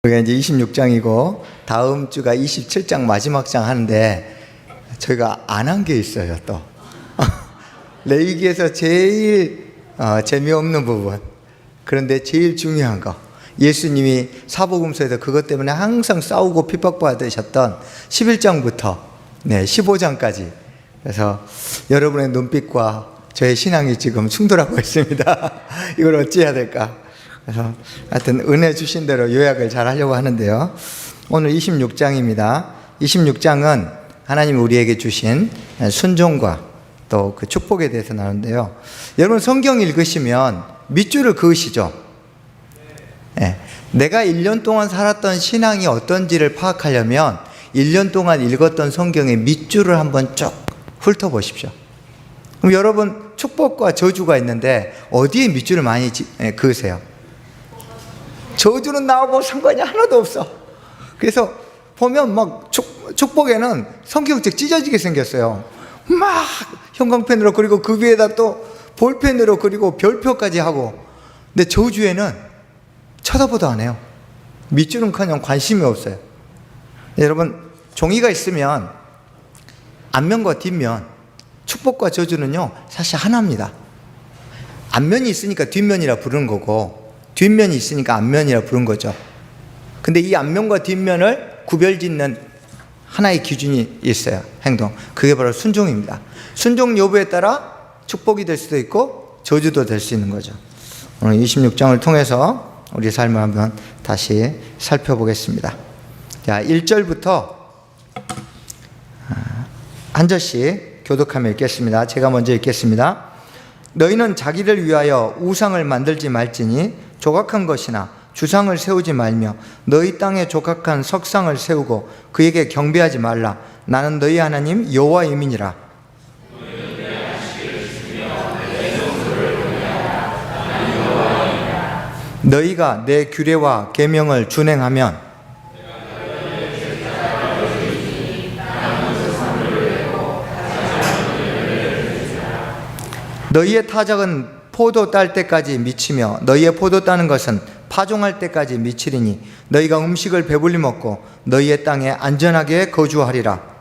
우리가 이제 26장이고 다음 주가 27장 마지막 장 하는데 저희가 안 한 게 있어요. 또 레위기에서 제일 재미없는 부분, 그런데 제일 중요한 거, 예수님이 사복음서에서 그것 때문에 항상 싸우고 핍박받으셨던 11장부터 15장까지. 그래서 여러분의 눈빛과 저의 신앙이 지금 충돌하고 있습니다. 이걸 어찌해야 될까? 그래서 하여튼 은혜 주신 대로 요약을 잘 하려고 하는데요. 오늘 26장입니다. 26장은 하나님 우리에게 주신 순종과 또 그 축복에 대해서 나오는데요. 여러분 성경 읽으시면 밑줄을 그으시죠? 네. 내가 1년 동안 살았던 신앙이 어떤지를 파악하려면 1년 동안 읽었던 성경의 밑줄을 한번 쭉 훑어보십시오. 그럼 여러분 축복과 저주가 있는데 어디에 밑줄을 많이 그으세요? 저주는 나하고 상관이 하나도 없어. 그래서 보면 막 축복에는 성경책 찢어지게 생겼어요. 막 형광펜으로 그리고 그 위에다 또 볼펜으로 그리고 별표까지 하고. 근데 저주에는 쳐다보도 안 해요. 밑줄은 그냥 관심이 없어요. 여러분 종이가 있으면 앞면과 뒷면, 축복과 저주는요 사실 하나입니다. 앞면이 있으니까 뒷면이라 부르는 거고 뒷면이 있으니까 앞면이라 부른 거죠. 근데 이 앞면과 뒷면을 구별짓는 하나의 기준이 있어요. 행동. 그게 바로 순종입니다. 순종 여부에 따라 축복이 될 수도 있고 저주도 될 수 있는 거죠. 오늘 26장을 통해서 우리 삶을 한번 다시 살펴보겠습니다. 자, 1절부터 한 절씩 교독하며 읽겠습니다. 제가 먼저 읽겠습니다. 너희는 자기를 위하여 우상을 만들지 말지니 조각한 것이나 주상을 세우지 말며 너희 땅에 조각한 석상을 세우고 그에게 경배하지 말라. 나는 너희 하나님 여호와임이니라. 너희가 내 규례와 계명을 준행하면 너희의 타작은 포도 딸 때까지 미치며 너희의 포도 따는 것은 파종할 때까지 미치리니 너희가 음식을 배불리 먹고 너희의 땅에 안전하게 거주하리라.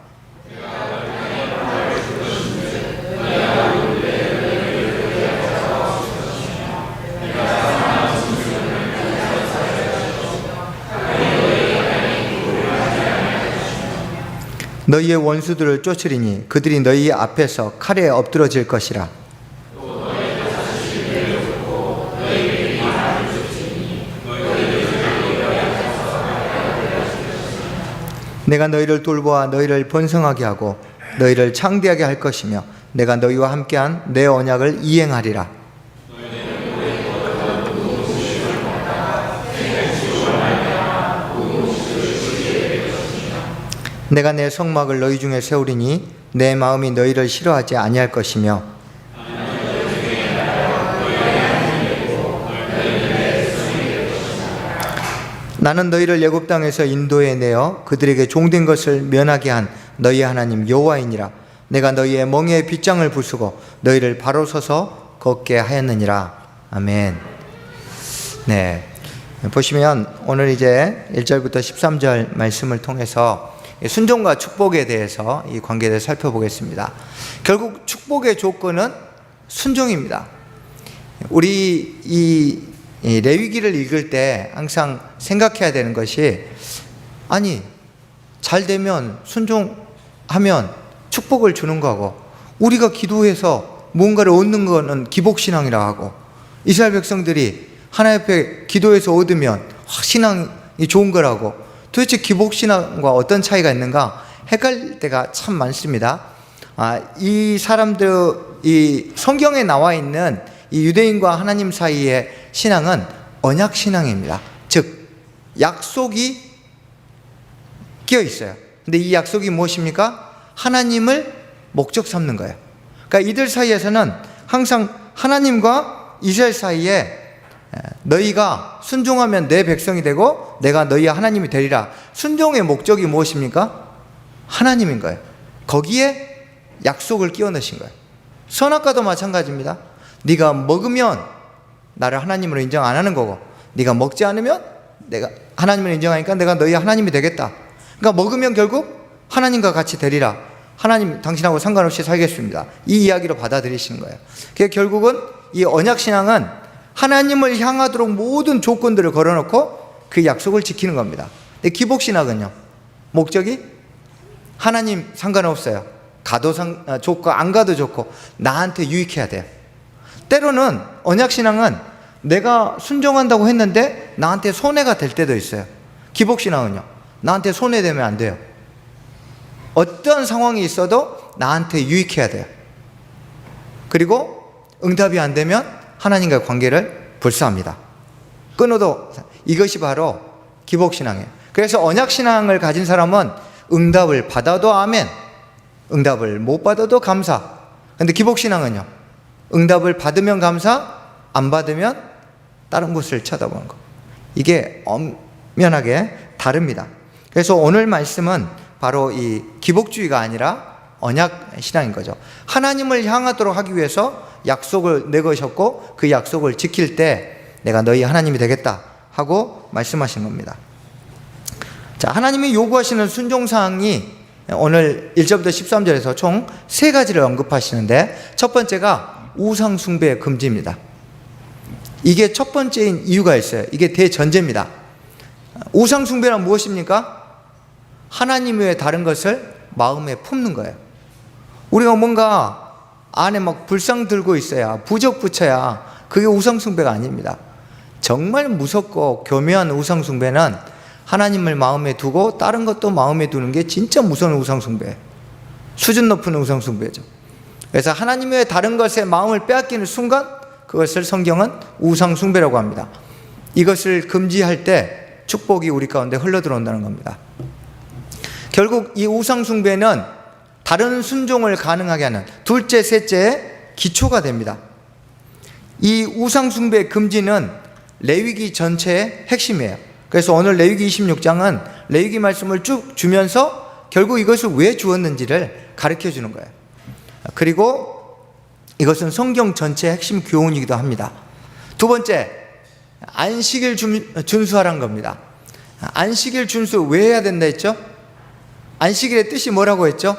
너희의 원수들을 쫓으리니 그들이 너희 앞에서 칼에 엎드러질 것이라. 내가 너희를 돌보아 너희를 번성하게 하고 너희를 창대하게 할 것이며 내가 너희와 함께한 내 언약을 이행하리라. 내가 내 성막을 너희 중에 세우리니 내 마음이 너희를 싫어하지 아니할 것이며 나는 너희를 애굽 땅에서 인도해 내어 그들에게 종된 것을 면하게 한 너희 하나님 여호와이니라. 내가 너희의 멍에의 빗장을 부수고 너희를 바로 서서 걷게 하였느니라. 아멘. 네, 보시면 오늘 이제 1절부터 13절 말씀을 통해서 순종과 축복에 대해서 이 관계에 대해서 살펴보겠습니다. 결국 축복의 조건은 순종입니다. 우리 이 레위기를 읽을 때 항상 생각해야 되는 것이, 아니 잘 되면 순종하면 축복을 주는 거고 우리가 기도해서 무언가를 얻는 거는 기복신앙이라 하고 이스라엘 백성들이 하나님 앞에 기도해서 얻으면 신앙이 좋은 거라고, 도대체 기복신앙과 어떤 차이가 있는가 헷갈릴 때가 참 많습니다. 이 사람들, 이 성경에 나와 있는 이 유대인과 하나님 사이의 신앙은 언약신앙입니다. 즉 약속이 끼어 있어요. 근데 이 약속이 무엇입니까? 하나님을 목적 삼는 거예요. 그러니까 이들 사이에서는 항상 하나님과 이스라엘 사이에 너희가 순종하면 내 백성이 되고 내가 너희의 하나님이 되리라. 순종의 목적이 무엇입니까? 하나님인 거예요. 거기에 약속을 끼워 넣으신 거예요. 선악과도 마찬가지입니다. 네가 먹으면 나를 하나님으로 인정 안 하는 거고 네가 먹지 않으면 내가 하나님을 인정하니까 내가 너희 하나님이 되겠다. 그러니까 먹으면 결국 하나님과 같이 되리라. 하나님 당신하고 상관없이 살겠습니다. 이 이야기로 받아들이시는 거예요. 그러니까 결국은 이 언약신앙은 하나님을 향하도록 모든 조건들을 걸어놓고 그 약속을 지키는 겁니다. 근데 기복신앙은요, 목적이 하나님 상관없어요. 가도 좋고 안 가도 좋고 나한테 유익해야 돼요. 때로는 언약신앙은 내가 순종한다고 했는데 나한테 손해가 될 때도 있어요. 기복신앙은요, 나한테 손해되면 안 돼요. 어떤 상황이 있어도 나한테 유익해야 돼요. 그리고 응답이 안 되면 하나님과의 관계를 불사합니다. 끊어도. 이것이 바로 기복신앙이에요. 그래서 언약신앙을 가진 사람은 응답을 받아도 아멘, 응답을 못 받아도 감사. 근데 기복신앙은요, 응답을 받으면 감사, 안 받으면 다른 곳을 쳐다보는 거. 이게 엄연하게 다릅니다. 그래서 오늘 말씀은 바로 이 기복주의가 아니라 언약신앙인 거죠. 하나님을 향하도록 하기 위해서 약속을 내거셨고 그 약속을 지킬 때 내가 너희 하나님이 되겠다 하고 말씀하신 겁니다. 자, 하나님이 요구하시는 순종사항이 오늘 1절부터 13절에서 총 3가지를 언급하시는데, 첫 번째가 우상숭배 금지입니다. 이게 첫 번째인 이유가 있어요. 이게 대전제입니다. 우상숭배란 무엇입니까? 하나님 외에 다른 것을 마음에 품는 거예요. 우리가 뭔가 안에 막 불상 들고 있어야, 부적 붙여야 그게 우상숭배가 아닙니다. 정말 무섭고 교묘한 우상숭배는 하나님을 마음에 두고 다른 것도 마음에 두는 게 진짜 무서운 우상숭배예요. 수준 높은 우상숭배죠. 그래서 하나님 외에 다른 것에 마음을 빼앗기는 순간 그것을 성경은 우상숭배라고 합니다. 이것을 금지할 때 축복이 우리 가운데 흘러들어온다는 겁니다. 결국 이 우상숭배는 다른 순종을 가능하게 하는 둘째, 셋째의 기초가 됩니다. 이 우상숭배 금지는 레위기 전체의 핵심이에요. 그래서 오늘 레위기 26장은 레위기 말씀을 쭉 주면서 결국 이것을 왜 주었는지를 가르쳐 주는 거예요. 그리고 이것은 성경 전체의 핵심 교훈이기도 합니다. 두 번째, 안식일 준수하라는 겁니다. 안식일 준수 왜 해야 된다 했죠? 안식일의 뜻이 뭐라고 했죠?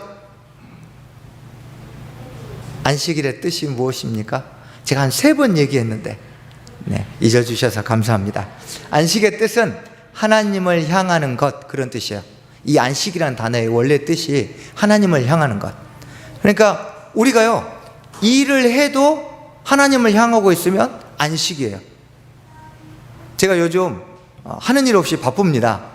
안식일의 뜻이 무엇입니까? 제가 한 3번 얘기했는데 잊어 주셔서 감사합니다. 안식의 뜻은 하나님을 향하는 것, 그런 뜻이에요. 이 안식이라는 단어의 원래 뜻이 하나님을 향하는 것. 그러니까 우리가요, 일을 해도 하나님을 향하고 있으면 안식이에요. 제가 요즘 하는 일 없이 바쁩니다.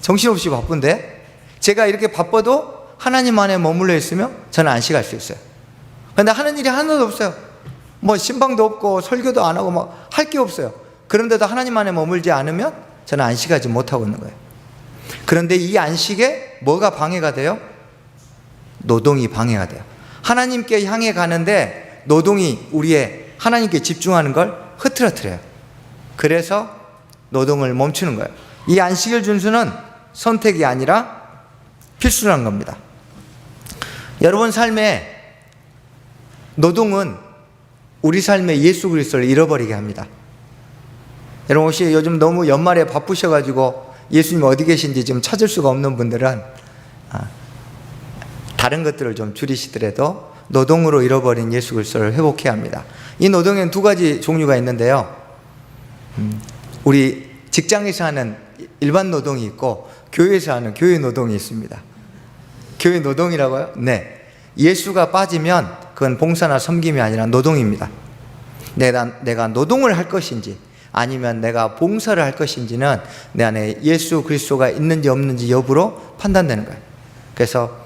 정신없이 바쁜데 제가 이렇게 바빠도 하나님 안에 머물러 있으면 저는 안식할 수 있어요. 그런데 하는 일이 하나도 없어요. 뭐 신방도 없고 설교도 안 하고 뭐 할 게 없어요. 그런데도 하나님 안에 머물지 않으면 저는 안식하지 못하고 있는 거예요. 그런데 이 안식에 뭐가 방해가 돼요? 노동이 방해가 돼요. 하나님께 향해 가는데 노동이 우리의 하나님께 집중하는 걸 흐트러뜨려요. 그래서 노동을 멈추는 거예요. 이 안식일 준수는 선택이 아니라 필수라는 겁니다. 여러분 삶에 노동은 우리 삶의 예수 그리스도를 잃어버리게 합니다. 여러분 혹시 요즘 너무 연말에 바쁘셔가지고 예수님 어디 계신지 지금 찾을 수가 없는 분들은 다른 것들을 좀 줄이시더라도 노동으로 잃어버린 예수 그리스도를 회복해야 합니다. 이 노동에는 2가지 종류가 있는데요. 우리 직장에서 하는 일반 노동이 있고 교회에서 하는 교회 노동이 있습니다. 교회 노동이라고요? 네. 예수가 빠지면 그건 봉사나 섬김이 아니라 노동입니다. 내가 노동을 할 것인지 아니면 내가 봉사를 할 것인지는 내 안에 예수 그리스도가 있는지 없는지 여부로 판단되는 거예요. 그래서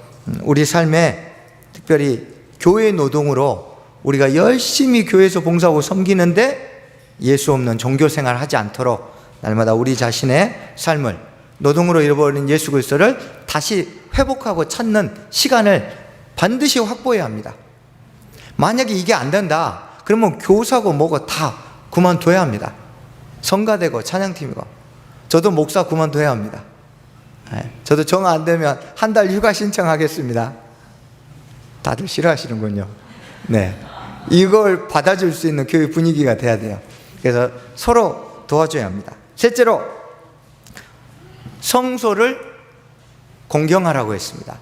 우리 삶에 특별히 교회 노동으로 우리가 열심히 교회에서 봉사하고 섬기는데 예수 없는 종교생활을 하지 않도록 날마다 우리 자신의 삶을 노동으로 잃어버린 예수 그리스도를 다시 회복하고 찾는 시간을 반드시 확보해야 합니다. 만약에 이게 안 된다 그러면 교사고 뭐고 다 그만둬야 합니다. 성가대고 찬양팀이고. 저도 목사 그만둬야 합니다. 저도 정 안 되면 한 달 휴가 신청하겠습니다. 다들 싫어하시는군요. 네, 이걸 받아줄 수 있는 교육 분위기가 돼야 돼요. 그래서 서로 도와줘야 합니다. 셋째로 성소를 공경하라고 했습니다.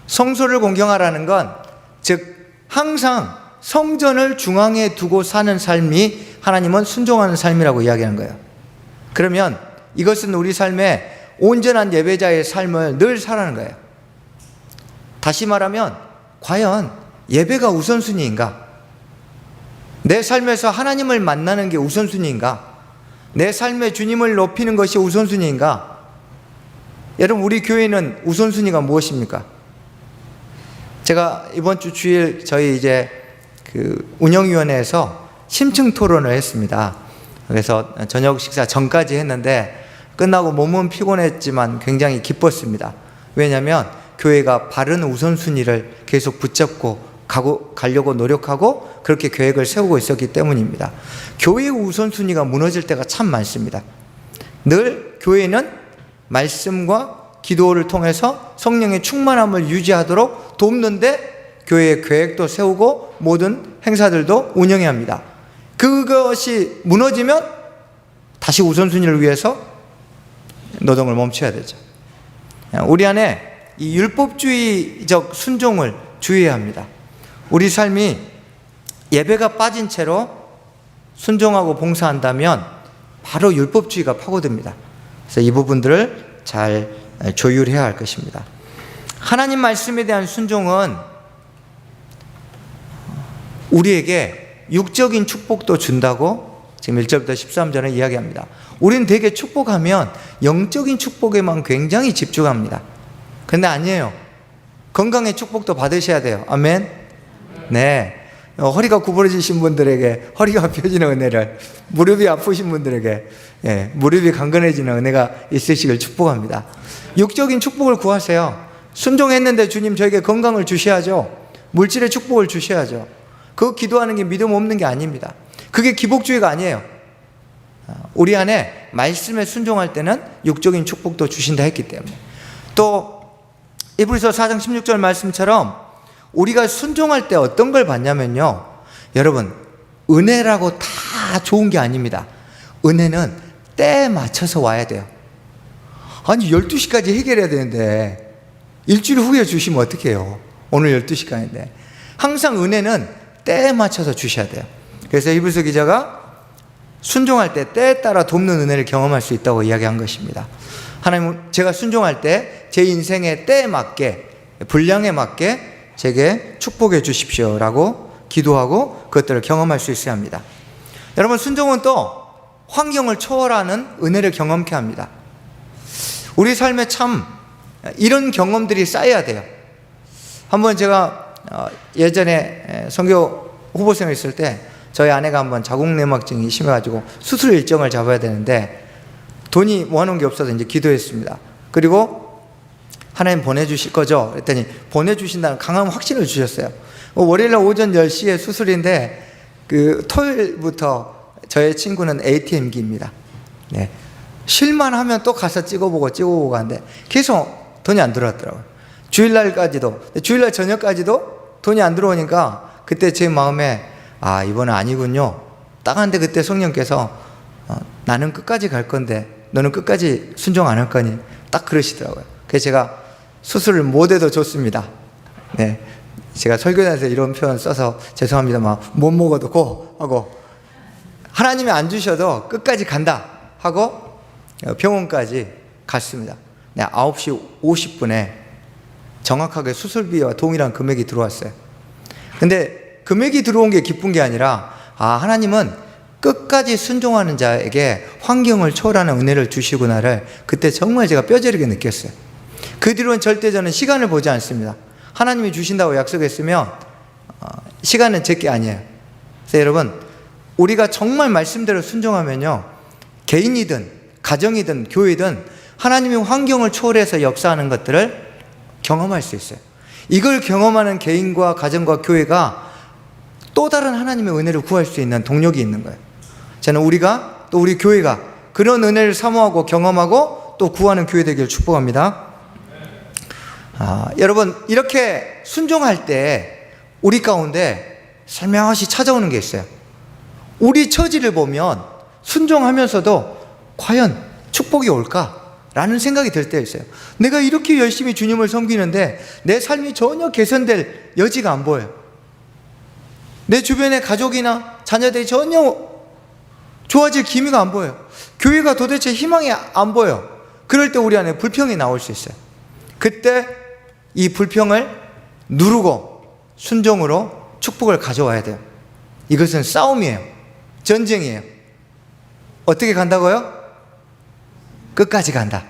성소를 공경하라는 건 즉 항상 성전을 중앙에 두고 사는 삶이 하나님은 순종하는 삶이라고 이야기하는 거예요. 그러면 이것은 우리 삶에 온전한 예배자의 삶을 늘 살아가는 거예요. 다시 말하면 과연 예배가 우선순위인가? 내 삶에서 하나님을 만나는 게 우선순위인가? 내 삶의 주님을 높이는 것이 우선순위인가? 여러분, 우리 교회는 우선순위가 무엇입니까? 제가 이번 주 주일 저희 이제 운영위원회에서 심층 토론을 했습니다. 그래서 저녁 식사 전까지 했는데 끝나고 몸은 피곤했지만 굉장히 기뻤습니다. 왜냐하면 교회가 바른 우선순위를 계속 붙잡고 가려고 노력하고 그렇게 계획을 세우고 있었기 때문입니다. 교회의 우선순위가 무너질 때가 참 많습니다. 늘 교회는 말씀과 기도를 통해서 성령의 충만함을 유지하도록 돕는데 교회의 계획도 세우고 모든 행사들도 운영해야 합니다. 그것이 무너지면 다시 우선순위를 위해서 노동을 멈춰야 되죠. 우리 안에 이 율법주의적 순종을 주의해야 합니다. 우리 삶이 예배가 빠진 채로 순종하고 봉사한다면 바로 율법주의가 파고듭니다. 그래서 이 부분들을 잘 조율해야 할 것입니다. 하나님 말씀에 대한 순종은 우리에게 육적인 축복도 준다고 지금 1절부터 13절에 이야기합니다. 우리는 되게 축복하면 영적인 축복에만 굉장히 집중합니다. 그런데 아니에요. 건강의 축복도 받으셔야 돼요. 아멘. 네. 허리가 구부러지신 분들에게 허리가 펴지는 은혜를, 무릎이 아프신 분들에게 무릎이 강건해지는 은혜가 있으시길 축복합니다. 육적인 축복을 구하세요. 순종했는데 주님 저에게 건강을 주셔야죠. 물질의 축복을 주셔야죠. 그거 기도하는 게 믿음 없는 게 아닙니다. 그게 기복주의가 아니에요. 우리 안에 말씀에 순종할 때는 육적인 축복도 주신다 했기 때문에. 또 히브리서 4장 16절 말씀처럼 우리가 순종할 때 어떤 걸 받냐면요, 여러분, 은혜라고 다 좋은 게 아닙니다. 은혜는 때에 맞춰서 와야 돼요. 아니 12시까지 해결해야 되는데 일주일 후에 주시면 어떡해요? 오늘 12시간인데. 항상 은혜는 때에 맞춰서 주셔야 돼요. 그래서 히브리서 기자가 순종할 때 때에 따라 돕는 은혜를 경험할 수 있다고 이야기한 것입니다. 하나님, 제가 순종할 때 제 인생의 때에 맞게, 분량에 맞게 제게 축복해 주십시오라고 기도하고 그것들을 경험할 수 있어야 합니다. 여러분, 순종은 또 환경을 초월하는 은혜를 경험케 합니다. 우리 삶에 참 이런 경험들이 쌓여야 돼요. 한번 제가 예전에 선교 후보생을 있을 때 저희 아내가 한번 자궁내막증이 심해가지고 수술 일정을 잡아야 되는데 돈이 모아놓은 게 없어서 이제 기도했습니다. 그리고 하나님 보내주실 거죠? 그랬더니 보내주신다는 강한 확신을 주셨어요. 월요일 날 오전 10시에 수술인데 토요일부터 저의 친구는 ATM기입니다. 네. 쉴만 하면 또 가서 찍어보고 하는데 계속 돈이 안 들어왔더라고요. 주일날 저녁까지도 돈이 안 들어오니까 그때 제 마음에 이번은 아니군요. 딱 한데 그때 성령께서 나는 끝까지 갈 건데 너는 끝까지 순종 안 할 거니? 딱 그러시더라고요. 그래서 제가 수술을 못해도 좋습니다. 네. 제가 설교단에서 이런 표현 써서 죄송합니다. 못 먹어도 고 하고 하나님이 안 주셔도 끝까지 간다 하고 병원까지 갔습니다. 네, 9시 50분에 정확하게 수술비와 동일한 금액이 들어왔어요. 근데 금액이 들어온 게 기쁜 게 아니라 하나님은 끝까지 순종하는 자에게 환경을 초월하는 은혜를 주시구나를 그때 정말 제가 뼈저리게 느꼈어요. 그 뒤로는 절대 저는 시간을 보지 않습니다. 하나님이 주신다고 약속했으면 시간은 제 게 아니에요. 그래서 여러분, 우리가 정말 말씀대로 순종하면요, 개인이든 가정이든 교회든 하나님이 환경을 초월해서 역사하는 것들을 경험할 수 있어요. 이걸 경험하는 개인과 가정과 교회가 또 다른 하나님의 은혜를 구할 수 있는 동력이 있는 거예요. 저는 우리가 또 우리 교회가 그런 은혜를 사모하고 경험하고 또 구하는 교회 되기를 축복합니다. 여러분, 이렇게 순종할 때 우리 가운데 살며시 찾아오는 게 있어요. 우리 처지를 보면 순종하면서도 과연 축복이 올까? 라는 생각이 들 때 있어요. 내가 이렇게 열심히 주님을 섬기는데 내 삶이 전혀 개선될 여지가 안 보여요. 내 주변의 가족이나 자녀들이 전혀 좋아질 기미가 안 보여요. 교회가 도대체 희망이 안 보여. 그럴 때 우리 안에 불평이 나올 수 있어요. 그때 이 불평을 누르고 순종으로 축복을 가져와야 돼요. 이것은 싸움이에요. 전쟁이에요. 어떻게 간다고요? 끝까지 간다.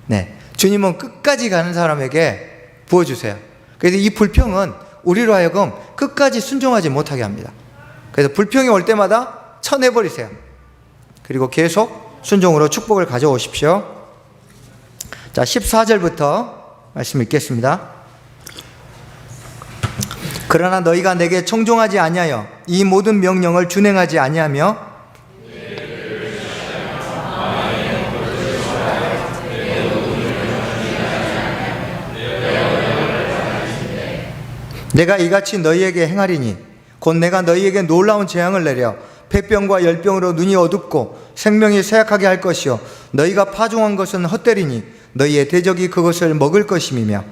네, 주님은 끝까지 가는 사람에게 부어주세요. 그래서 이 불평은 우리로 하여금 끝까지 순종하지 못하게 합니다. 그래서 불평이 올 때마다 쳐내버리세요. 그리고 계속 순종으로 축복을 가져오십시오. 자, 14절부터 말씀 읽겠습니다. 그러나 너희가 내게 청종하지 아니하여 이 모든 명령을 준행하지 아니하며 내가 이같이 너희에게 행하리니 곧 내가 너희에게 놀라운 재앙을 내려 폐병과 열병으로 눈이 어둡고 생명이 쇠약하게 할 것이요 너희가 파종한 것은 헛되리니 너희의 대적이 그것을 먹을 것임이며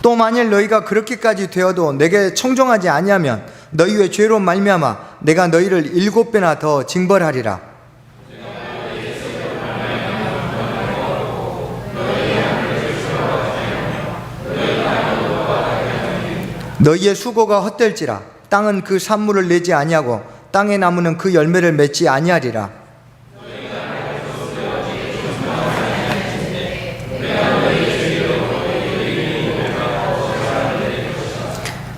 또 만일 너희가 그렇게까지 되어도 내게 청종하지 아니하면 너희의 죄로 말미암아 내가 너희를 7배나 더 징벌하리라. 너희의 수고가 헛될지라 땅은 그 산물을 내지 아니하고 땅의 나무는 그 열매를 맺지 아니하리라.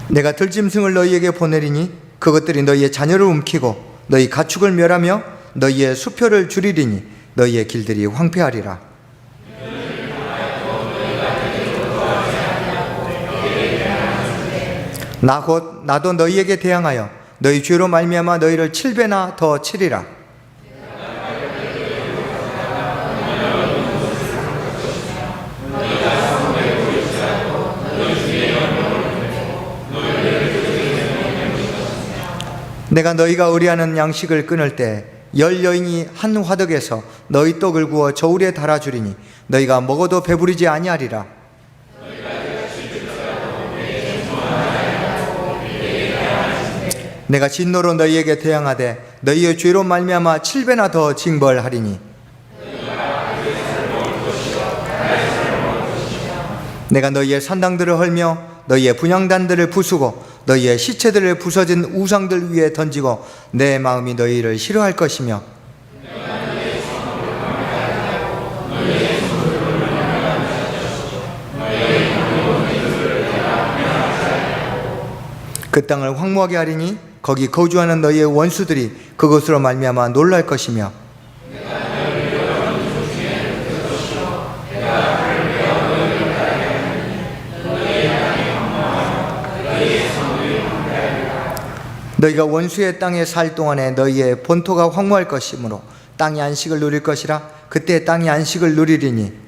내가 들짐승을 너희에게 보내리니 그것들이 너희의 자녀를 움키고 너희 가축을 멸하며 너희의 수표를 줄이리니 너희의 길들이 황폐하리라. 나도 너희에게 대항하여 너희 죄로 말미암아 너희를 7배나 더 치리라. 내가 너희가 의뢰하는 양식을 끊을 때 10여인이 한 화덕에서 너희 떡을 구워 저울에 달아주리니 너희가 먹어도 배부르지 아니하리라. 내가 진노로 너희에게 대항하되 너희의 죄로 말미암아 7배나 더 징벌하리니 내가 너희의 산당들을 헐며 너희의 분향단들을 부수고 너희의 시체들을 부서진 우상들 위에 던지고 내 마음이 너희를 싫어할 것이며 그 땅을 황무하게 하리니 거기 거주하는 너희의 원수들이 그것으로 말미암아 놀랄 것이며 너희가 원수의 땅에 살 동안에 너희의 본토가 황무할 것이므로 땅이 안식을 누릴 것이라. 그때 땅이 안식을 누리리니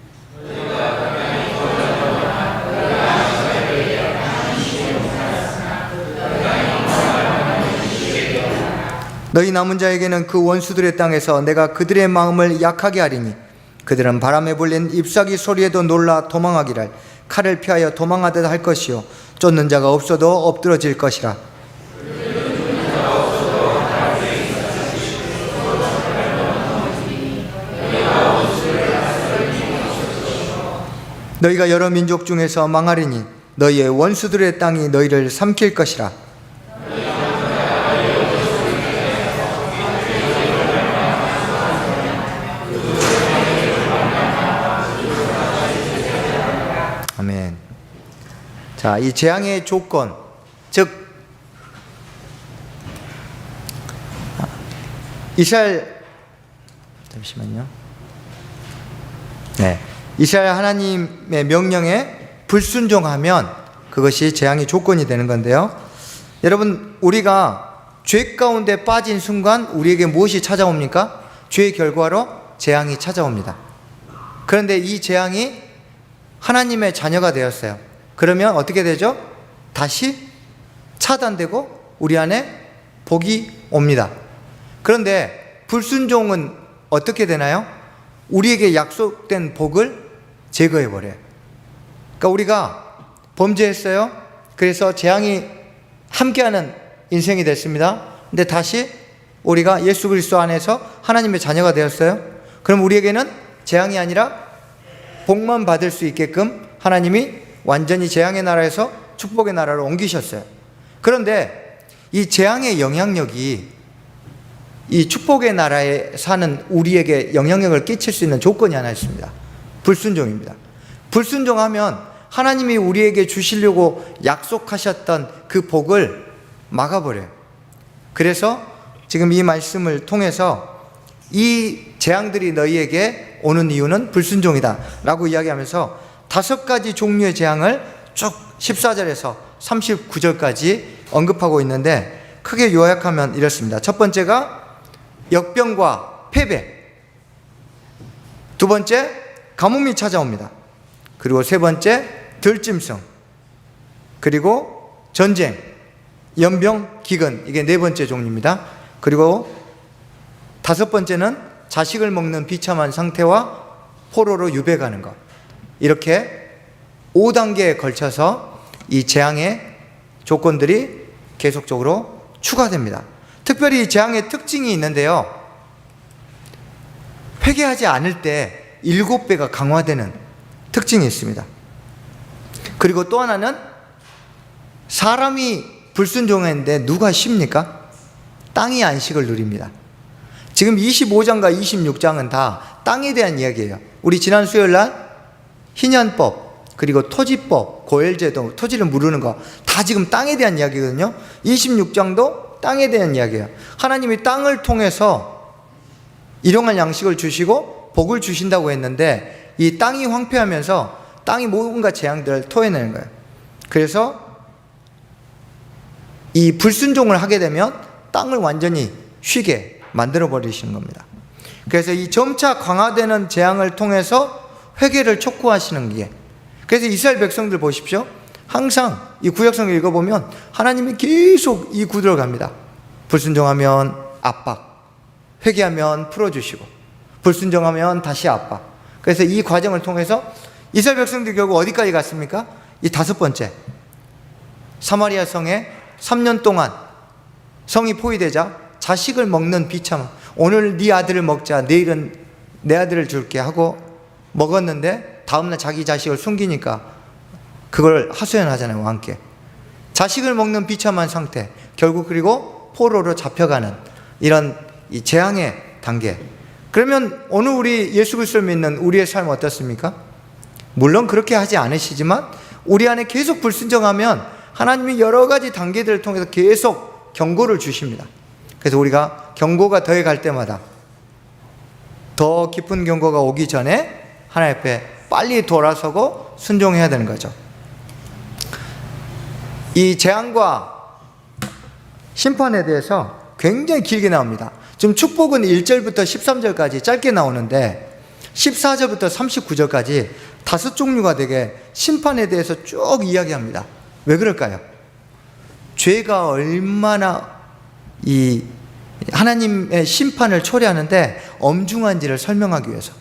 너희 남은 자에게는 그 원수들의 땅에서 내가 그들의 마음을 약하게 하리니 그들은 바람에 불린 잎사귀 소리에도 놀라 도망하기를 칼을 피하여 도망하듯 할 것이요 쫓는 자가 없어도 엎드러질 것이라. 너희가 여러 민족 중에서 망하리니 너희의 원수들의 땅이 너희를 삼킬 것이라. 아멘. 자, 이 재앙의 조건, 즉 이스라엘 잠시만요. 네. 이스라엘 하나님의 명령에 불순종하면 그것이 재앙의 조건이 되는 건데요. 여러분, 우리가 죄 가운데 빠진 순간 우리에게 무엇이 찾아옵니까? 죄의 결과로 재앙이 찾아옵니다. 그런데 이 재앙이 하나님의 자녀가 되었어요. 그러면 어떻게 되죠? 다시 차단되고 우리 안에 복이 옵니다. 그런데 불순종은 어떻게 되나요? 우리에게 약속된 복을 제거해버려요. 그러니까 우리가 범죄했어요. 그래서 재앙이 함께하는 인생이 됐습니다. 근데 다시 우리가 예수 그리스도 안에서 하나님의 자녀가 되었어요. 그럼 우리에게는 재앙이 아니라 복만 받을 수 있게끔 하나님이 완전히 재앙의 나라에서 축복의 나라로 옮기셨어요. 그런데 이 재앙의 영향력이 이 축복의 나라에 사는 우리에게 영향력을 끼칠 수 있는 조건이 하나 있습니다. 불순종입니다. 불순종하면 하나님이 우리에게 주시려고 약속하셨던 그 복을 막아버려요. 그래서 지금 이 말씀을 통해서 이 재앙들이 너희에게 오는 이유는 불순종이다 라고 이야기하면서 5가지 종류의 재앙을 쭉 14절에서 39절까지 언급하고 있는데, 크게 요약하면 이렇습니다. 첫 번째가 역병과 패배, 두 번째 가뭄이 찾아옵니다. 그리고 세 번째 들짐승, 그리고 전쟁, 연병, 기근, 이게 네 번째 종류입니다. 그리고 5번째는 자식을 먹는 비참한 상태와 포로로 유배가는 것. 이렇게 5단계에 걸쳐서 이 재앙의 조건들이 계속적으로 추가됩니다. 특별히 이 재앙의 특징이 있는데요, 회개하지 않을 때 7배가 강화되는 특징이 있습니다. 그리고 또 하나는 사람이 불순종했는데 누가 쉽니까? 땅이 안식을 누립니다. 지금 25장과 26장은 다 땅에 대한 이야기예요. 우리 지난 수요일 날 희년법, 그리고 토지법, 고엘제도, 토지를 무르는 거 다 지금 땅에 대한 이야기거든요. 26장도 땅에 대한 이야기예요. 하나님이 땅을 통해서 일용할 양식을 주시고 복을 주신다고 했는데, 이 땅이 황폐하면서 땅이 뭔가 재앙들을 토해내는 거예요. 그래서 이 불순종을 하게 되면 땅을 완전히 쉬게 만들어 버리시는 겁니다. 그래서 이 점차 강화되는 재앙을 통해서 회개를 촉구하시는 게, 그래서 이스라엘 백성들 보십시오. 항상 이 구약성을 읽어보면 하나님이 계속 이 구도를 갑니다. 불순종하면 압박, 회개하면 풀어주시고, 불순종하면 다시 압박. 그래서 이 과정을 통해서 이스라엘 백성들이 결국 어디까지 갔습니까? 이 5번째, 사마리아 성에 3년 동안 성이 포위되자 자식을 먹는 비참, 오늘 네 아들을 먹자, 내일은 내 아들을 줄게 하고 먹었는데 다음날 자기 자식을 숨기니까 그걸 하소연하잖아요, 왕께. 자식을 먹는 비참한 상태, 결국 그리고 포로로 잡혀가는 이런 이 재앙의 단계. 그러면 오늘 우리 예수 그리스도를 믿는 우리의 삶은 어떻습니까? 물론 그렇게 하지 않으시지만 우리 안에 계속 불순종하면 하나님이 여러 가지 단계들을 통해서 계속 경고를 주십니다. 그래서 우리가 경고가 더해갈 때마다 더 깊은 경고가 오기 전에 하나님 앞에 빨리 돌아서고 순종해야 되는 거죠. 이 재앙과 심판에 대해서 굉장히 길게 나옵니다. 지금 축복은 1절부터 13절까지 짧게 나오는데 14절부터 39절까지 5종류가 되게 심판에 대해서 쭉 이야기합니다. 왜 그럴까요? 죄가 얼마나 이 하나님의 심판을 초래하는데 엄중한지를 설명하기 위해서.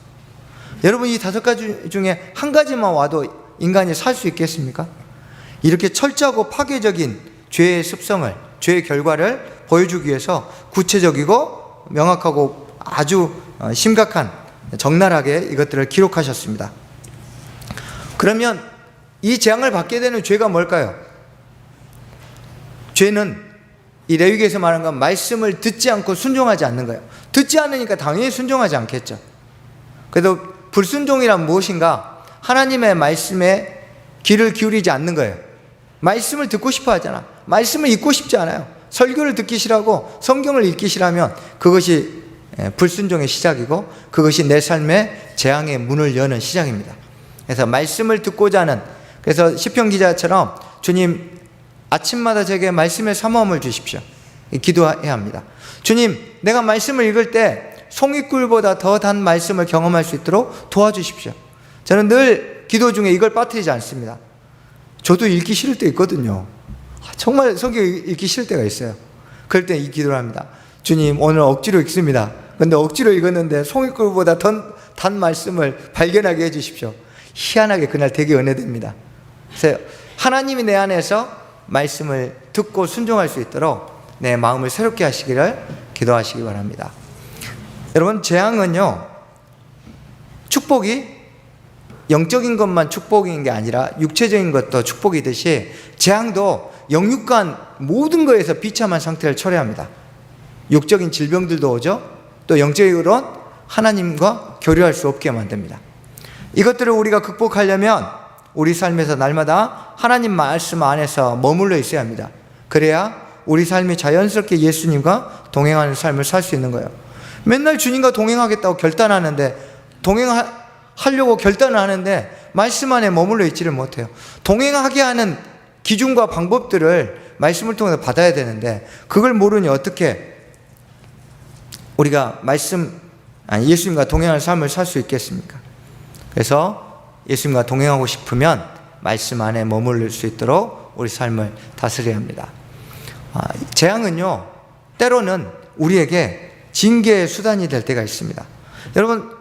여러분, 이 5가지 중에 한 가지만 와도 인간이 살 수 있겠습니까? 이렇게 철저하고 파괴적인 죄의 습성을, 죄의 결과를 보여주기 위해서 구체적이고 명확하고 아주 심각한, 적나라하게 이것들을 기록하셨습니다. 그러면 이 재앙을 받게 되는 죄가 뭘까요? 죄는 이 레위기에서 말하는 건 말씀을 듣지 않고 순종하지 않는 거예요. 듣지 않으니까 당연히 순종하지 않겠죠. 그래도 불순종이란 무엇인가? 하나님의 말씀에 귀를 기울이지 않는 거예요. 말씀을 듣고 싶어 하잖아. 말씀을 읽고 싶지 않아요. 설교를 듣기 싫어하고 성경을 읽기 싫어하면 그것이 불순종의 시작이고 그것이 내 삶의 재앙의 문을 여는 시작입니다. 그래서 말씀을 듣고자 하는, 그래서 시편 기자처럼 주님 아침마다 제게 말씀의 사모함을 주십시오. 기도해야 합니다. 주님, 내가 말씀을 읽을 때 송이꿀보다 더 단 말씀을 경험할 수 있도록 도와주십시오. 저는 늘 기도 중에 이걸 빠뜨리지 않습니다. 저도 읽기 싫을 때 있거든요. 정말 성경 읽기 싫을 때가 있어요. 그럴 때 이 기도를 합니다. 주님, 오늘 억지로 읽습니다. 근데 억지로 읽었는데 송이꿀보다 단 말씀을 발견하게 해주십시오. 희한하게 그날 되게 은혜됩니다. 그래서 하나님이 내 안에서 말씀을 듣고 순종할 수 있도록 내 마음을 새롭게 하시기를 기도하시기 바랍니다. 여러분, 재앙은요, 축복이 영적인 것만 축복인 게 아니라 육체적인 것도 축복이듯이 재앙도 영육간 모든 것에서 비참한 상태를 초래합니다. 육적인 질병들도 오죠. 또 영적으로는 하나님과 교류할 수 없게 만듭니다. 이것들을 우리가 극복하려면 우리 삶에서 날마다 하나님 말씀 안에서 머물러 있어야 합니다. 그래야 우리 삶이 자연스럽게 예수님과 동행하는 삶을 살 수 있는 거예요. 맨날 주님과 동행하겠다고 결단하는데, 동행하려고 결단을 하는데 말씀 안에 머물러 있지를 못해요. 동행하게 하는 기준과 방법들을 말씀을 통해서 받아야 되는데 그걸 모르니 어떻게 우리가 예수님과 동행하는 삶을 살 수 있겠습니까? 그래서 예수님과 동행하고 싶으면 말씀 안에 머무를 수 있도록 우리 삶을 다스려야 합니다. 재앙은요, 때로는 우리에게 징계의 수단이 될 때가 있습니다. 여러분,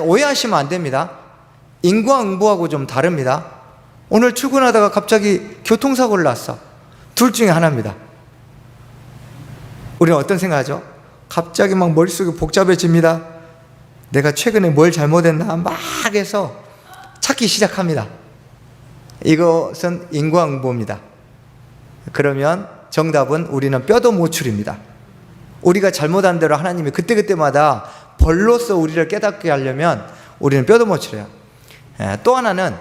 오해하시면 안 됩니다. 인과응보하고 좀 다릅니다. 오늘 출근하다가 갑자기 교통사고를 났어. 둘 중에 하나입니다. 우리는 어떤 생각하죠? 갑자기 막 머릿속이 복잡해집니다. 내가 최근에 뭘 잘못했나 막 해서 찾기 시작합니다. 이것은 인과응보입니다. 그러면 정답은 우리는 뼈도 모출입니다. 우리가 잘못한 대로 하나님이 그때그때마다 벌로서 우리를 깨닫게 하려면 우리는 뼈도 모출해요. 또 하나는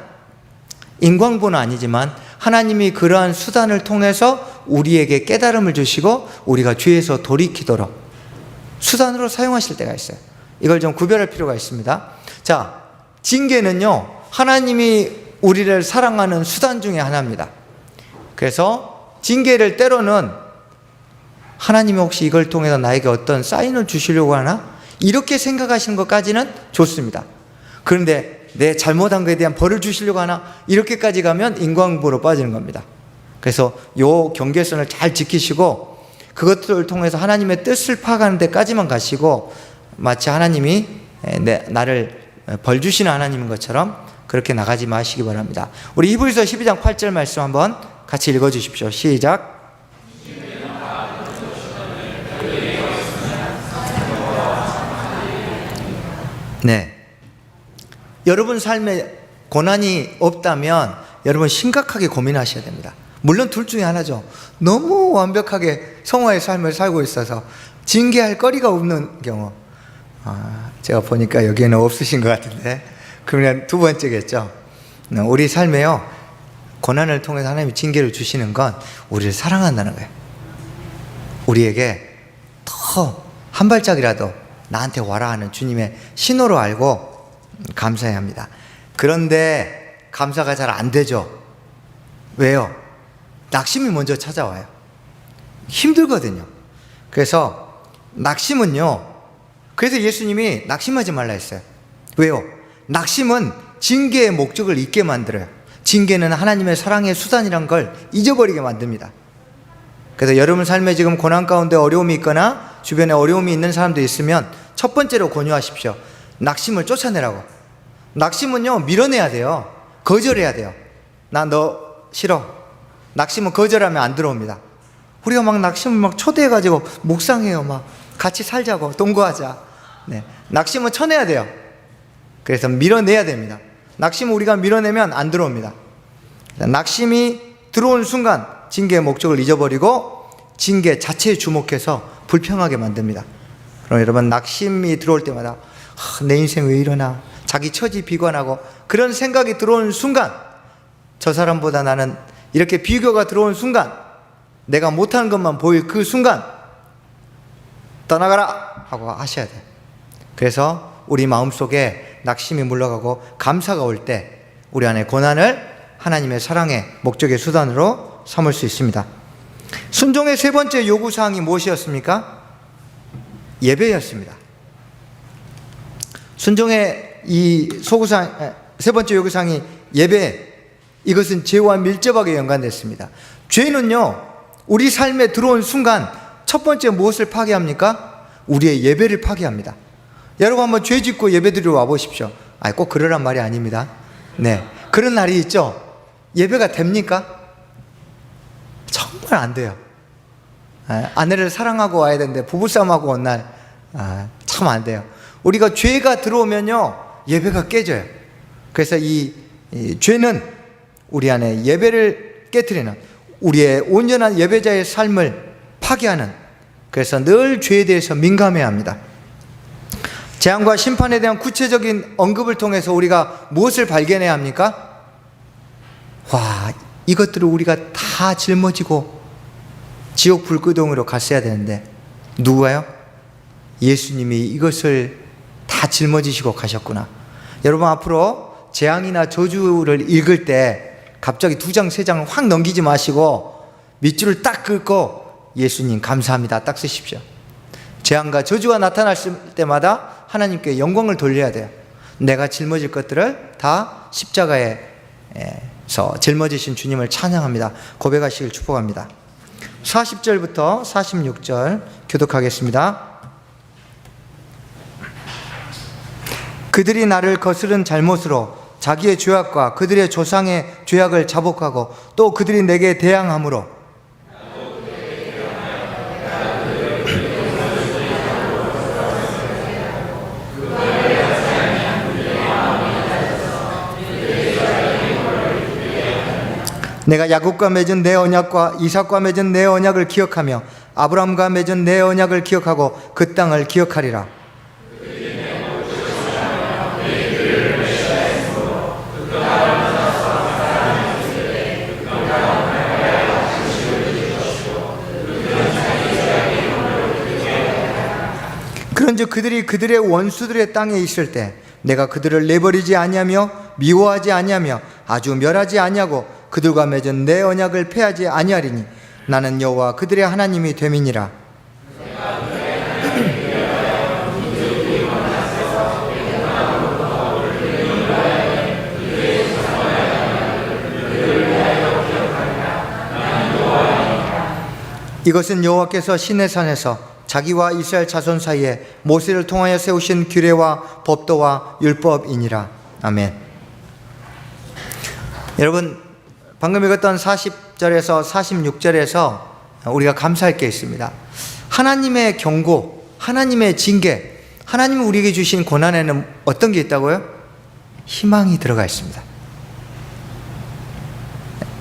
인과응보는 아니지만 하나님이 그러한 수단을 통해서 우리에게 깨달음을 주시고 우리가 죄에서 돌이키도록 수단으로 사용하실 때가 있어요. 이걸 좀 구별할 필요가 있습니다. 자, 징계는요, 하나님이 우리를 사랑하는 수단 중에 하나입니다. 그래서 징계를 때로는 하나님이 혹시 이걸 통해서 나에게 어떤 사인을 주시려고 하나? 이렇게 생각하시는 것까지는 좋습니다. 그런데 내 잘못한 것에 대한 벌을 주시려고 하나? 이렇게까지 가면 인과응보로 빠지는 겁니다. 그래서 요 경계선을 잘 지키시고 그것들을 통해서 하나님의 뜻을 파악하는 데까지만 가시고 마치 하나님이 나를 벌 주시는 하나님인 것처럼 그렇게 나가지 마시기 바랍니다. 우리 히브리서 12장 8절 말씀 한번 같이 읽어주십시오. 시작. 네. 여러분 삶에 고난이 없다면 여러분 심각하게 고민하셔야 됩니다. 물론 둘 중에 하나죠. 너무 완벽하게 성화의 삶을 살고 있어서 징계할 거리가 없는 경우. 제가 보니까 여기에는 없으신 것 같은데, 그러면 두 번째겠죠. 우리 삶에요, 고난을 통해서 하나님이 징계를 주시는 건 우리를 사랑한다는 거예요. 우리에게 더 한 발짝이라도 나한테 와라 하는 주님의 신호로 알고 감사해야 합니다. 그런데 감사가 잘 안 되죠. 왜요? 낙심이 먼저 찾아와요. 힘들거든요. 그래서 낙심은요, 그래서 예수님이 낙심하지 말라 했어요. 왜요? 낙심은 징계의 목적을 잊게 만들어요. 징계는 하나님의 사랑의 수단이란 걸 잊어버리게 만듭니다. 그래서 여러분 삶에 지금 고난 가운데 어려움이 있거나 주변에 어려움이 있는 사람도 있으면 첫 번째로 권유하십시오. 낙심을 쫓아내라고. 낙심은요, 밀어내야 돼요. 거절해야 돼요. 나 너 싫어. 낙심은 거절하면 안 들어옵니다. 우리가 막 낙심을 막 초대해가지고 묵상해요. 막 같이 살자고, 동거하자. 네. 낙심은 쳐내야 돼요. 그래서 밀어내야 됩니다. 낙심을 우리가 밀어내면 안 들어옵니다. 낙심이 들어온 순간 징계의 목적을 잊어버리고 징계 자체에 주목해서 불평하게 만듭니다. 그럼 여러분, 낙심이 들어올 때마다 내 인생 왜 이러나, 자기 처지 비관하고 그런 생각이 들어오는 순간, 저 사람보다 나는, 이렇게 비교가 들어오는 순간, 내가 못하는 것만 보일 그 순간 떠나가라 하고 하셔야 돼요. 그래서 우리 마음속에 낙심이 물러가고 감사가 올 때 우리 안에 고난을 하나님의 사랑의 목적의 수단으로 삼을 수 있습니다. 순종의 세 번째 요구사항이 무엇이었습니까? 예배였습니다. 순종의 이 세 번째 요구사항이 예배. 이것은 죄와 밀접하게 연관됐습니다. 죄는요, 우리 삶에 들어온 순간 첫 번째 무엇을 파괴합니까? 우리의 예배를 파괴합니다. 여러분 한번 죄 짓고 예배 드리러 와보십시오. 꼭 그러란 말이 아닙니다. 네, 그런 날이 있죠. 예배가 됩니까? 정말 안 돼요. 아내를 사랑하고 와야 되는데 부부싸움하고 온 날 참 안 돼요. 우리가 죄가 들어오면요, 예배가 깨져요. 그래서 이 죄는 우리 안에 예배를 깨트리는, 우리의 온전한 예배자의 삶을 파괴하는, 그래서 늘 죄에 대해서 민감해야 합니다. 재앙과 심판에 대한 구체적인 언급을 통해서 우리가 무엇을 발견해야 합니까? 이것들을 우리가 다 짊어지고 지옥 불구덩이로 갔어야 되는데 누가요? 예수님이 이것을 다 짊어지시고 가셨구나. 여러분 앞으로 재앙이나 저주를 읽을 때 갑자기 2장 3장을 확 넘기지 마시고 밑줄을 딱 긋고 예수님 감사합니다 딱 쓰십시오. 재앙과 저주가 나타날 때마다 하나님께 영광을 돌려야 돼요. 내가 짊어질 것들을 다 십자가에서 짊어지신 주님을 찬양합니다. 고백하시길 축복합니다. 40절부터 46절 교독하겠습니다. 그들이 나를 거스른 잘못으로 자기의 죄악과 그들의 조상의 죄악을 자복하고 또 그들이 내게 대항함으로 내가 야곱과 맺은 내 언약과 이삭과 맺은 내 언약을 기억하며 아브라함과 맺은 내 언약을 기억하고 그 땅을 기억하리라. 그런즉 그들이 그들의 원수들의 땅에 있을 때 내가 그들을 내버리지 아니하며 미워하지 아니하며 아주 멸하지 아니하고 그들과 맺은 내 언약을 폐하지 아니하리니 나는 여호와 그들의 하나님이 됨이니라. 이것은 여호와께서 시내산에서 자기와 이스라엘 자손 사이에 모세를 통하여 세우신 규례와 법도와 율법이니라. 아멘. 여러분 방금 읽었던 40절에서 46절에서 우리가 감사할 게 있습니다. 하나님의 경고, 하나님의 징계, 하나님이 우리에게 주신 고난에는 어떤 게 있다고요? 희망이 들어가 있습니다.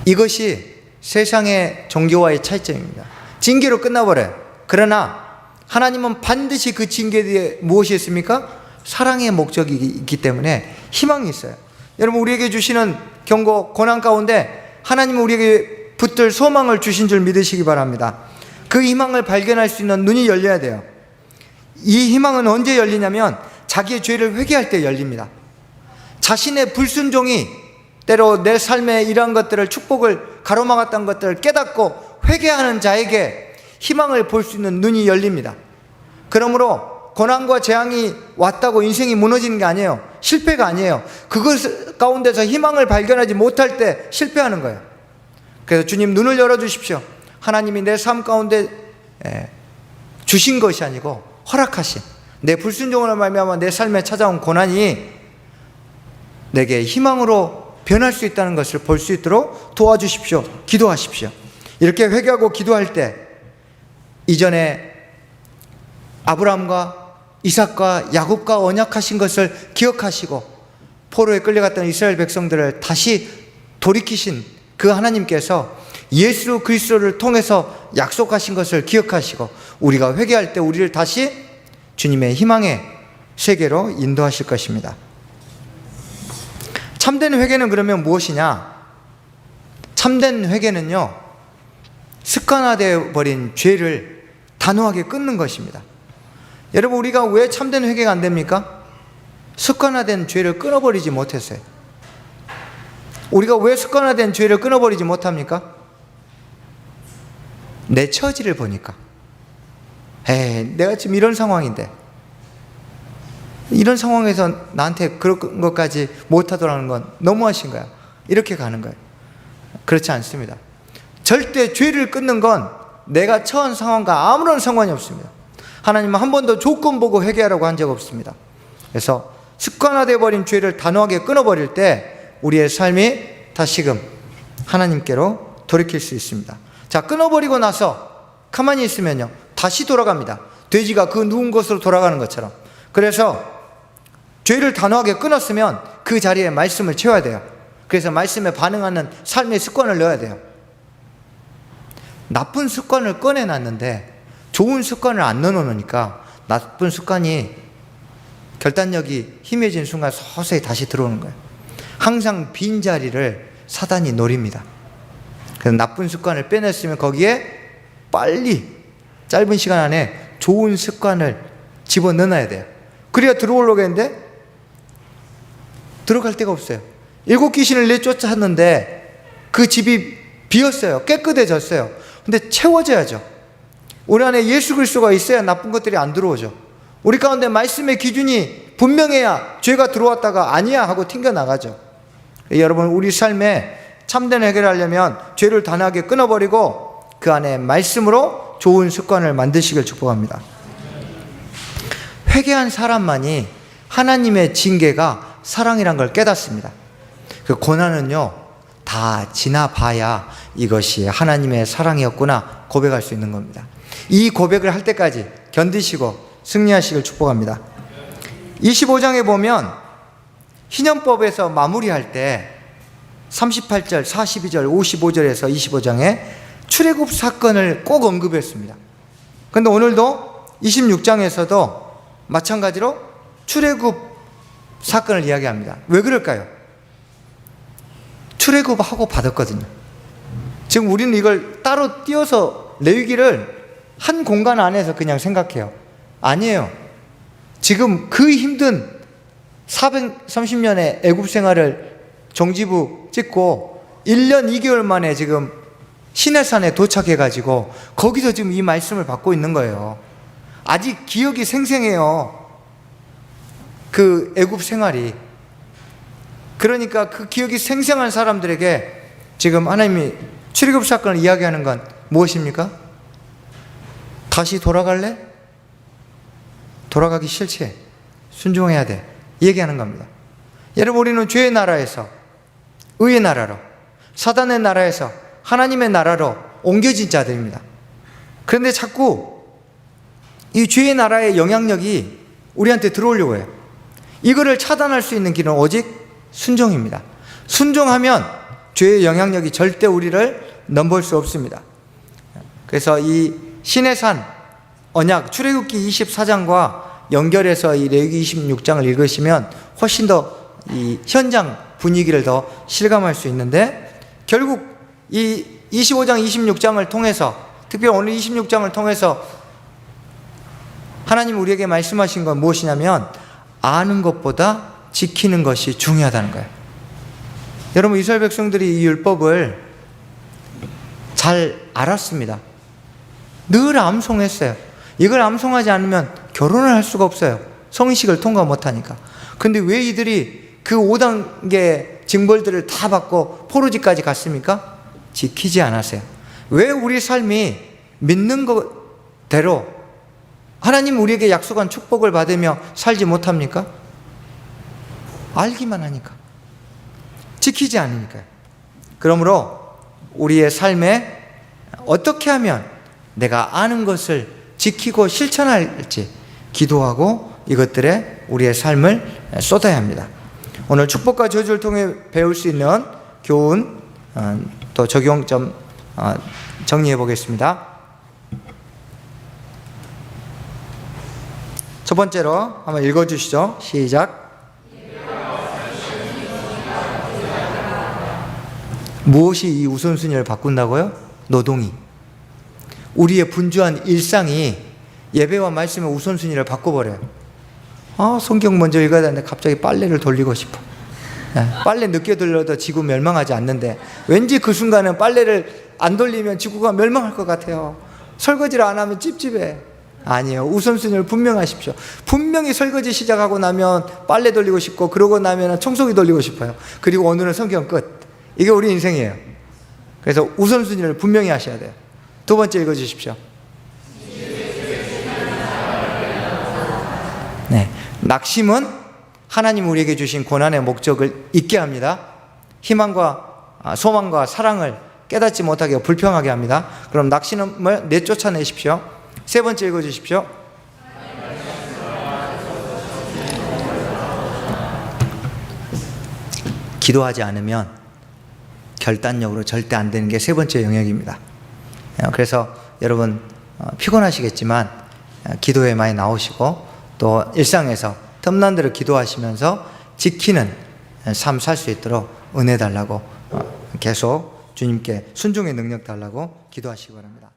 이것이 세상의 종교와의 차이점입니다. 징계로 끝나버려요. 그러나 하나님은 반드시 그 징계 뒤에 무엇이 있습니까? 사랑의 목적이 있기 때문에 희망이 있어요. 여러분 우리에게 주시는 경고, 고난 가운데 하나님은 우리에게 붙들 소망을 주신 줄 믿으시기 바랍니다. 그 희망을 발견할 수 있는 눈이 열려야 돼요. 이 희망은 언제 열리냐면 자기의 죄를 회개할 때 열립니다. 자신의 불순종이 때로 내 삶에 이러한 것들을, 축복을 가로막았던 것들을 깨닫고 회개하는 자에게 희망을 볼 수 있는 눈이 열립니다. 그러므로 고난과 재앙이 왔다고 인생이 무너지는 게 아니에요. 실패가 아니에요. 그것 가운데서 희망을 발견하지 못할 때 실패하는 거예요. 그래서 주님 눈을 열어주십시오. 하나님이 내 삶 가운데 주신 것이 아니고 허락하신, 내 불순종으로 말미암아 내 삶에 찾아온 고난이 내게 희망으로 변할 수 있다는 것을 볼 수 있도록 도와주십시오. 기도하십시오. 이렇게 회개하고 기도할 때 이전에 아브라함과 이삭과 야곱과 언약하신 것을 기억하시고 포로에 끌려갔던 이스라엘 백성들을 다시 돌이키신 그 하나님께서 예수 그리스도를 통해서 약속하신 것을 기억하시고 우리가 회개할 때 우리를 다시 주님의 희망의 세계로 인도하실 것입니다. 참된 회개는 그러면 무엇이냐? 참된 회개는요, 습관화되어 버린 죄를 단호하게 끊는 것입니다. 여러분 우리가 왜 참된 회개가 안 됩니까? 습관화된 죄를 끊어버리지 못했어요. 우리가 왜 습관화된 죄를 끊어버리지 못합니까? 내 처지를 보니까, 내가 지금 이런 상황인데 이런 상황에서 나한테 그런 것까지 못하더라는 건 너무하신 거야. 이렇게 가는 거예요. 그렇지 않습니다. 절대 죄를 끊는 건 내가 처한 상황과 아무런 상관이 없습니다. 하나님은 한 번도 조건 보고 회개하라고 한 적 없습니다. 그래서 습관화되어 버린 죄를 단호하게 끊어버릴 때 우리의 삶이 다시금 하나님께로 돌이킬 수 있습니다. 자, 끊어버리고 나서 가만히 있으면요, 다시 돌아갑니다. 돼지가 그 누운 곳으로 돌아가는 것처럼. 그래서 죄를 단호하게 끊었으면 그 자리에 말씀을 채워야 돼요. 그래서 말씀에 반응하는 삶의 습관을 넣어야 돼요. 나쁜 습관을 꺼내놨는데 좋은 습관을 안 넣어놓으니까 나쁜 습관이 결단력이 희미해진 순간 서서히 다시 들어오는 거예요. 항상 빈자리를 사단이 노립니다. 그래서 나쁜 습관을 빼냈으면 거기에 빨리 짧은 시간 안에 좋은 습관을 집어넣어야 돼요. 그래야 들어오려고 했는데 들어갈 데가 없어요. 7 귀신을 내쫓았는데 그 집이 비었어요. 깨끗해졌어요. 근데 채워져야죠. 우리 안에 예수 그리스도가 있어야 나쁜 것들이 안 들어오죠. 우리 가운데 말씀의 기준이 분명해야 죄가 들어왔다가 아니야 하고 튕겨나가죠. 여러분, 우리 삶에 참된 해결을 하려면 죄를 단호하게 끊어버리고 그 안에 말씀으로 좋은 습관을 만드시길 축복합니다. 회개한 사람만이 하나님의 징계가 사랑이란 걸 깨닫습니다. 그 고난은요, 다 지나봐야 이것이 하나님의 사랑이었구나 고백할 수 있는 겁니다. 이 고백을 할 때까지 견디시고 승리하시길 축복합니다. 25장에 보면 희년법에서 마무리할 때 38절, 42절, 55절에서 25장에 출애굽 사건을 꼭 언급했습니다. 그런데 오늘도 26장에서도 마찬가지로 출애굽 사건을 이야기합니다. 왜 그럴까요? 출애굽하고 받았거든요. 지금 우리는 이걸 따로 띄어서 레위기를 한 공간 안에서 그냥 생각해요. 아니에요. 지금 그 힘든 430년의 애굽 생활을 종지부 찍고 1년 2개월 만에 지금 시내산에 도착해가지고 거기서 지금 이 말씀을 받고 있는 거예요. 아직 기억이 생생해요. 그 애굽 생활이. 그러니까 그 기억이 생생한 사람들에게 지금 하나님이 출애굽 사건을 이야기하는 건 무엇입니까? 다시 돌아갈래? 돌아가기 싫지? 순종해야 돼. 얘기하는 겁니다. 여러분, 우리는 죄의 나라에서 의의 나라로, 사단의 나라에서 하나님의 나라로 옮겨진 자들입니다. 그런데 자꾸 이 죄의 나라의 영향력이 우리한테 들어오려고 해요. 이거를 차단할 수 있는 길은 오직 순종입니다. 순종하면 죄의 영향력이 절대 우리를 넘볼 수 없습니다. 그래서 이 시내산 언약 출애굽기 24장과 연결해서 이 레위기 26장을 읽으시면 훨씬 더 이 현장 분위기를 더 실감할 수 있는데, 결국 이 25장 26장을 통해서, 특별히 오늘 26장을 통해서 하나님 우리에게 말씀하신 건 무엇이냐면 아는 것보다 지키는 것이 중요하다는 거예요. 여러분, 이스라엘 백성들이 이 율법을 잘 알았습니다. 늘 암송했어요. 이걸 암송하지 않으면 결혼을 할 수가 없어요. 성식을 통과 못하니까. 근데 왜 이들이 그 5단계 징벌들을 다 받고 포로지까지 갔습니까? 지키지 않았어요. 왜 우리 삶이 믿는 것대로 하나님 우리에게 약속한 축복을 받으며 살지 못합니까? 알기만 하니까. 지키지 않으니까요. 그러므로 우리의 삶에 어떻게 하면 내가 아는 것을 지키고 실천할지 기도하고 이것들에 우리의 삶을 쏟아야 합니다. 오늘 축복과 저주를 통해 배울 수 있는 교훈 또 적용 좀 정리해 보겠습니다. 첫 번째로 한번 읽어주시죠. 시작. 무엇이 이 우선순위를 바꾼다고요? 노동이. 우리의 분주한 일상이 예배와 말씀의 우선순위를 바꿔버려요. 성경 먼저 읽어야 되는데 갑자기 빨래를 돌리고 싶어. 빨래 늦게 돌려도 지구 멸망하지 않는데 왠지 그 순간은 빨래를 안 돌리면 지구가 멸망할 것 같아요. 설거지를 안 하면 찝찝해. 아니에요. 우선순위를 분명하십시오. 분명히 설거지 시작하고 나면 빨래 돌리고 싶고, 그러고 나면 청소기 돌리고 싶어요. 그리고 오늘은 성경 끝. 이게 우리 인생이에요. 그래서 우선순위를 분명히 하셔야 돼요. 두 번째 읽어주십시오. 네, 낙심은 하나님 우리에게 주신 고난의 목적을 잊게 합니다. 희망과 소망과 사랑을 깨닫지 못하게 불평하게 합니다. 그럼 낙심을 내쫓아내십시오. 세 번째 읽어주십시오. 기도하지 않으면 결단력으로 절대 안 되는 게 세 번째 영역입니다. 그래서 여러분 피곤하시겠지만 기도에 많이 나오시고 또 일상에서 틈난 대로 기도하시면서 지키는 삶 살 수 있도록 은혜 달라고 계속 주님께 순종의 능력 달라고 기도하시기 바랍니다.